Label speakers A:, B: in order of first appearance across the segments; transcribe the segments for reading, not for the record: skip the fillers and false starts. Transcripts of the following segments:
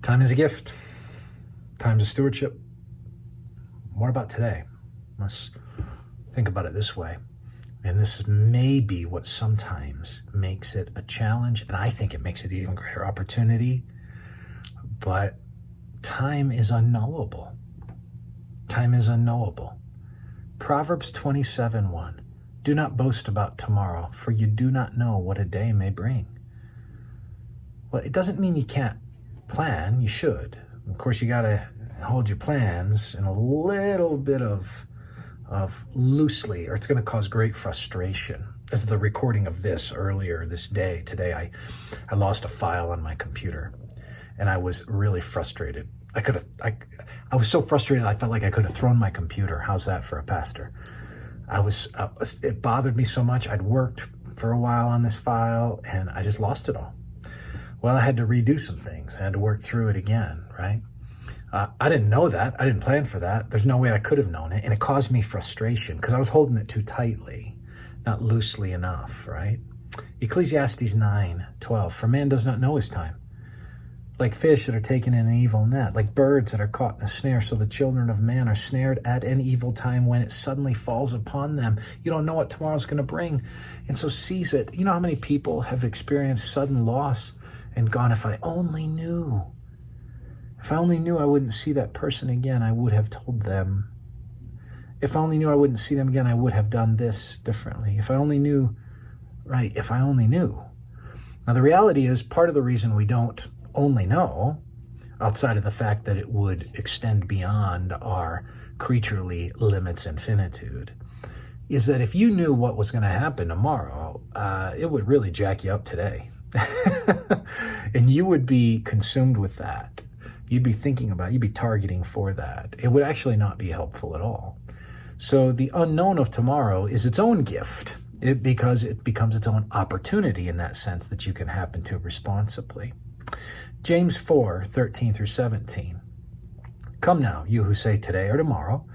A: Time is a gift. Time is stewardship. What about today? Let's think about it this way. And this may be what sometimes makes it a challenge, and I think it makes it an even greater opportunity. But time is unknowable. Time is unknowable. Proverbs 27:1. Do not boast about tomorrow, for you do not know what a day may bring. Well, it doesn't mean you can't plan. You should. Of course, you got to hold your plans in a little bit of loosely, or it's going to cause great frustration. As the recording of this earlier this day, today, I lost a file on my computer, and I was really frustrated. I was so frustrated I felt like I could have thrown my computer. How's that for a pastor? It bothered me so much. I'd worked for a while on this file, and I just lost it all. Well, I had to redo some things. I had to work through it again, right? I didn't know that. I didn't plan for that. There's no way I could have known it. And it caused me frustration because I was holding it too tightly, not loosely enough, right? Ecclesiastes 9:12. For man does not know his time. Like fish that are taken in an evil net, like birds that are caught in a snare, so the children of man are snared at an evil time when it suddenly falls upon them. You don't know what tomorrow's going to bring, and so seize it. You know how many people have experienced sudden loss and gone, if I only knew. If I only knew I wouldn't see that person again, I would have told them. If I only knew I wouldn't see them again, I would have done this differently. If I only knew, right, if I only knew. Now, the reality is part of the reason we don't only know, outside of the fact that it would extend beyond our creaturely limits and finitude, is that if you knew what was going to happen tomorrow, it would really jack you up today. And you would be consumed with that. You'd be thinking about it. You'd be targeting for that. It would actually not be helpful at all. So the unknown of tomorrow is its own gift because it becomes its own opportunity in that sense that you can happen to responsibly. James 4:13 through 17. Come now, you who say today or tomorrow,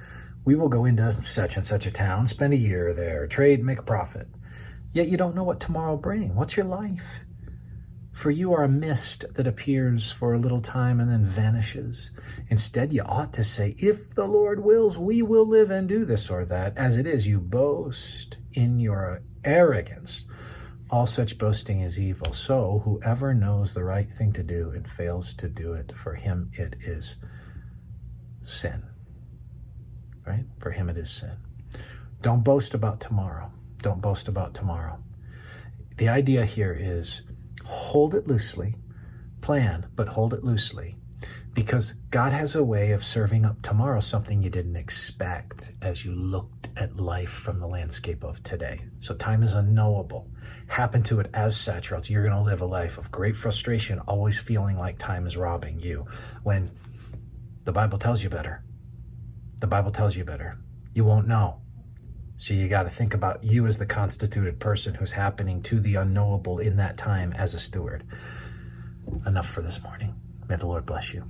A: we will go into such and such a town, spend a year there, trade, make a profit. Yet you don't know what tomorrow will bring. What's your life? For you are a mist that appears for a little time and then vanishes. Instead, you ought to say, if the Lord wills, we will live and do this or that. As it is, you boast in your arrogance. All such boasting is evil. So whoever knows the right thing to do and fails to do it, for him it is sin. Right? For him it is sin. Don't boast about tomorrow. Don't boast about tomorrow. The idea here is hold it loosely, plan, but hold it loosely, because God has a way of serving up tomorrow something you didn't expect as you looked at life from the landscape of today. So time is unknowable. Happen to it as such, or else you're going to live a life of great frustration, always feeling like time is robbing you, when the Bible tells you better. The Bible tells you better. You won't know. So you got to think about you as the constituted person who's happening to the unknowable in that time as a steward. Enough for this morning. May the Lord bless you.